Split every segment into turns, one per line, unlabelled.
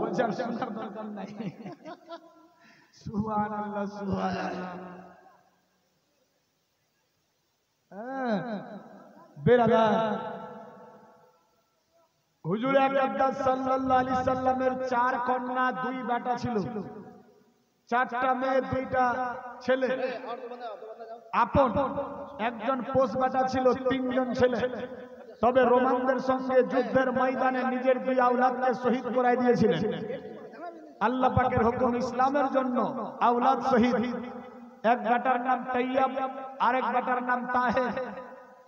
বলছে আর শোনার দরকার নাই। সুবহানাল্লাহ সুবহানাল্লাহ। বেরাদার হুজুর আকরাম সাল্লাল্লাহু আলাইহি সাল্লামের 4 কন্যা 2 বেটা ছিল, 4টা মেয়ে 2টা ছেলে। আপন একজন পোষ বেটা ছিল, 3 জন ছেলে। তবে রোমানদের সঙ্গে যুদ্ধের ময়দানে নিজের 2 আওলাদকে শহীদ করাই দিয়েছিলেন। আল্লাহ পাকের হুকুম, ইসলামের জন্য আওলাদ শহীদ। এক বেটার নাম তাইয়াব, আরেক বেটার নাম তাহের।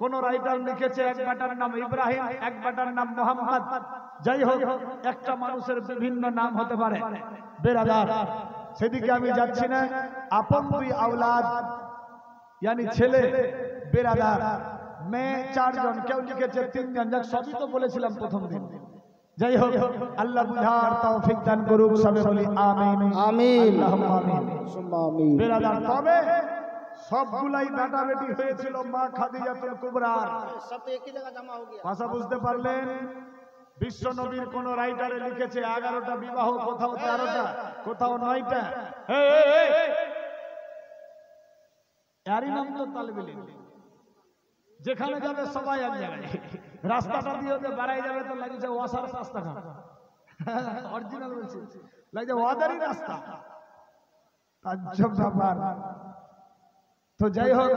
কোন রাইটার লিখেছে এক বেটার নাম ইব্রাহিম, এক বেটার নাম মোহাম্মদ। যাই হোক, একটা মানুষের বিভিন্ন নাম হতে পারে। বেরাদার সেদিকে আমি যাচ্ছি না। আপন 2 আওলাদ यानी ছেলে। বেরাদার মেয়ে 4 জন, কেউ লিখেছে 3 জন। যাক, সবই তো বলেছিলাম প্রথম দিন। যাই হোক, আল্লাহ বুঝার তৌফিক দান করুক। সবে বলি আমিন আমিন আল্লাহুম্মা আমিন সুম্মা আমিন। বেরাদার তবে সবগুলাই বেটা বেটি হয়েছিল মা খাদিজাতুল কুবরার।
সব তো একই জায়গা জমা হয়ে গিয়া।
ভাষা বুঝতে পারলেন? বিশ্ব নবীর কোন রাইটারে লিখেছে 11টা বিবাহ, কোথাও 13টা, কোথাও 9টা। এরই নাম তো তালবিল। যেখানে যাবে সবাই এক জায়গায়। রাস্তাটা দিয়ে বাড়াই যাবে তো লাগছে ওয়াসার রাস্তাঘাট। অরিজিনাল বলছি, লাগছে ওয়াদারি রাস্তা। তাজ্জব ব্যাপার। তো যাই হোক,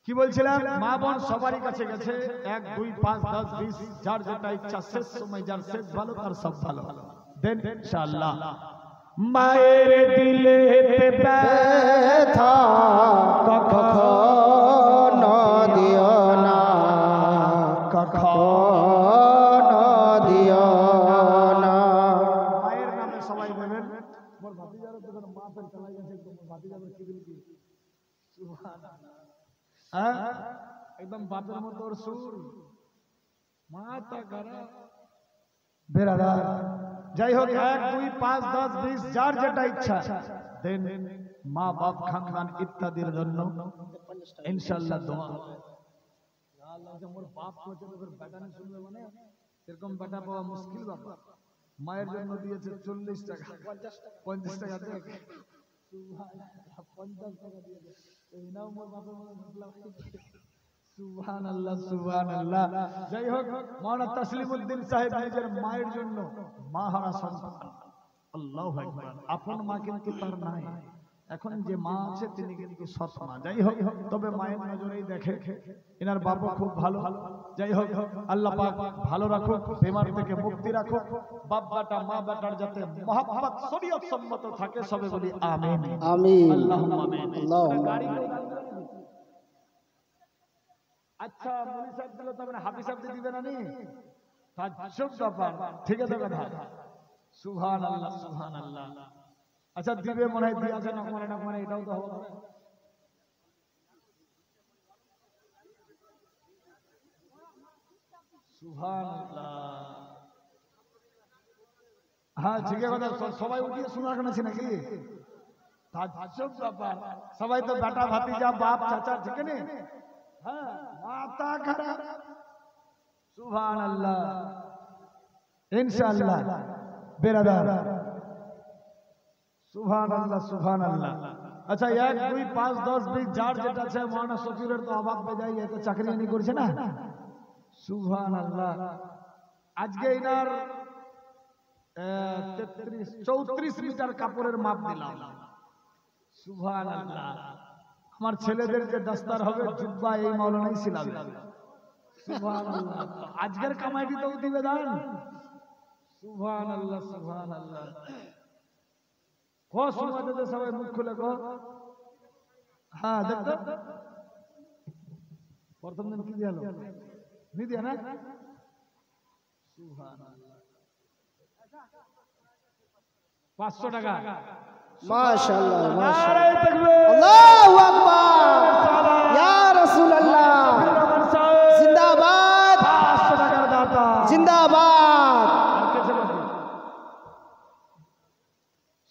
কি বলছিলাম, মা বোন সবারই কাছে গেছে। 1 2 5 10 20, যার যেটা ইচ্ছা। শেষ সময় যার শেষ ভালো, তার সব ভালো। দেন ইনশাআল্লাহ। মায়ের দিলে ব্যথা কখনো দিও না, কখনো দিও না। মায়ের নামে সবাই দেবেন। মোর ভাতিজার তো মা ফের চালাই গেছে, মোর ভাতিজার সিভিল কি সুবহানাল্লাহ। একদম বাপের মতো ওর সুর, মাথা খারাপ। বেরাদার যাই হোক, 1 2 5 10 20, যার যেটা ইচ্ছা দেন। মা বাপ খানদান ইত্যাদির জন্য ইনশাআল্লাহ দোয়া। মোর বাপ কোচে তোর বেটা না শুনবে, মানে এরকম বেটা পাওয়া মুশকিল ব্যাপার। মায়ের জন্য দিয়েছে 40 টাকা, 50 টাকা দেখ। সুবহানাল্লাহ, 50 টাকা দিয়েছে। এই নাও মোর বাপের মনে। সুবহানাল্লাহ সুবহানাল্লাহ। যাই হোক, মাওলানা তাসলিমউদ্দিন সাহেব নিজের মায়ের জন্য মাহারা সন্তান। আল্লাহু আকবার। আপন মা কিন্তু তার নাই, এখন যে মা আছে তিনি কিন্তু সৎ মা। যাই হোক, তবে মায়ের নজরেই দেখে। এনার বাবা খুব ভালো। যাই হোক, আল্লাহ পাক ভালো রাখুক, বেমার থেকে মুক্তি রাখুক। বাপ বেটা মা বেটার যাতে মহব্বত শরীয়ত সম্মত থাকে। সবে বলি আমিন আমিন আল্লাহুম্মা আমিন। আল্লাহুম্মা আমিন। আচ্ছা, মুনি সাহেব দিল, তবে হাফিজ সাহেব দিবে না নি? তাজ্জব ব্যাপার। ঠিক আছে কথা। সুবহানাল্লাহ সুবহানাল্লাহ। আচ্ছা, দিবে মনে হয় দিয়ে আছে, নকমানে নকমানে এটাও তো হবে। সুবহানাল্লাহ। হ্যাঁ, ঠিক আছে কথা। সবাই উঠিয়ে শোনার কেন আছে নাকি? তাজ্জব ব্যাপার। সবাই তো বেটা ভাতিজা বাপ চাচা, ঠিক না? হ্যাঁ, মাথা খারাপ। সুবহানাল্লাহ ইনশাআল্লাহ। বেরাদার সুবহানাল্লাহ সুবহানাল্লাহ। আচ্ছা, 1 2 5 10 20, যার যেটা আছে। মাওলানা শফিউরের তো অবাক বেজাই, এত চাকরি নি করছে না। সুবহানাল্লাহ। আজকে ইনার 34 মিটার কাপড়ের মাপ দিলাম। সুবহানাল্লাহ। আমার ছেলেদের যে দস্তার হবে, জুব্বা এই মাওলানাই সিলাবে। সুবহানাল্লাহ। আজকের কামাইটি তো দিবে দান। সুবহানাল্লাহ সুবহানাল্লাহ। কো শুনতে তো সবাই মুখ খুলে কো। হ্যাঁ, দেখো প্রথম দিন কি দিলো, নি দিয়া না? সুবহানাল্লাহ। 500 টাকা।
মাশাআল্লাহ মাশাআল্লাহ। আল্লাহু আকবার। ইয়া রাসূলুল্লাহ জিন্দাবাদ।
500 টাকার দাতা
জিন্দাবাদ।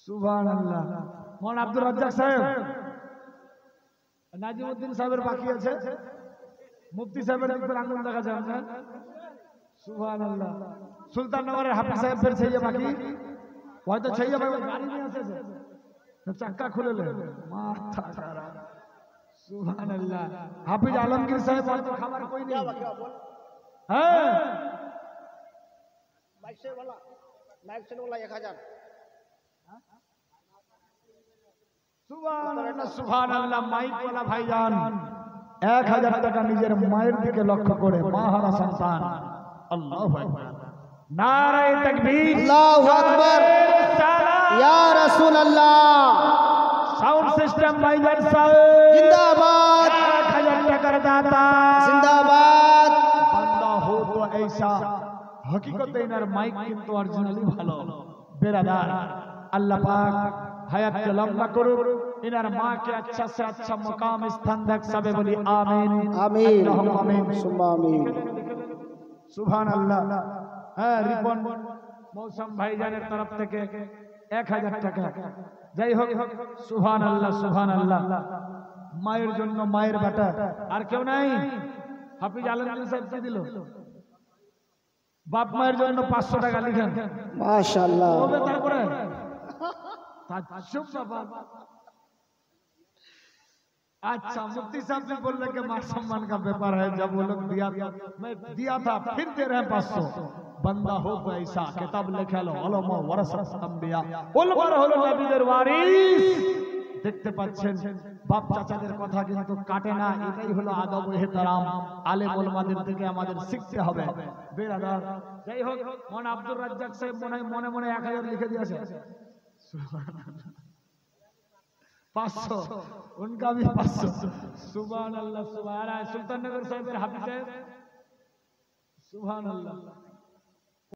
সুবহানাল্লাহ। মাওলানা আব্দুর রাজ্জাক সাহেব, নাজিমউদ্দিন সাহেবের বাকি আছে। মুফতি সাহেবের একবার আঙ্গুল দেখা যায় না। সুবহান আল্লাহ। সুলতাননগরের হাফিজ সাহেব ফের ছেইয়া বাকি হয়তো ছেইয়া ভাই গাড়ি নিয়ে আসেছে চাক্কা খুলে লে মাথা খারাপ। সুবহান আল্লাহ। হাফিজ আলমগীর সাহেব হয়তো খাবার কই নেই। হ্যাঁ
माइक से वाला 1000
সুবহানাল্লাহ সুবহানাল্লাহ। মাইক ওয়ালা ভাইজান 1000 টাকা নিজের মায়ের দিকে লক্ষ্য করে মা হারা সন্তান। আল্লাহু আকবার। নারায়ে তাকবীর।
अल्लाहु अकबर या रसूल अल्लाह
साउंड सिस्टम भाईजान साहब
जिंदाबाद
1000 টাকার দাতা
जिंदाबाद
বান্দা हो तो ऐसा। हकीकते इनार माइक किंतु অরিজিনালি ভালো बेरादार। अल्लाह पाक हयात के लंबा करुक, इनार माँ के अच्छा से अच्छा मुकाम स्थान देख सबे बोली आमीन
आमीन
अल्लाहुम्मा आमीन
सुम्मा आमीन।
सुभान अल्लाह। হ্যাঁ রিপন মৌসুম ভাইজানের তরফ থেকে 1000 টাকা। যাই হোক সুবহান আল্লাহ সুবহান আল্লাহ। মায়ের জন্য মায়ের বেটা আর কেউ নাই। হাফিজ আলমগীর সাহেব কি দিল? বাপ মায়ের জন্য 500 টাকা লিখেন
माशाल्लाह
হবে। তারপরে তাজ্জুব বাবা। अच्छा मुफ्ती साहब ने बोल रहे कि मान सम्मान का व्यापार है। जब वो लोग दिया मैं दिया था फिर दे रहे हैं 500। बंदा हो तो ऐसा किताब लिखा लो उलमा वरसत अंबिया। उलमा হলো নবীদের ওয়ারিস। দেখতে পাচ্ছেন বাপ চাচাদের কথা কিন্তু কাটে না। এটাই হলো আদব ও ইহতিরাম। আলেম ওলামাদের থেকে আমাদের শিখতে হবে বেরাদার। যাই হোক মন আব্দুর রাজ্জাক সাহেব মনে মনে 1000 লিখে দিয়েছে। 500 उनका भी 500। सुभान अल्लाह सुभान अल्लाह। सुल्तान नगर साहिब हाफिज साहब सुभान अल्लाह।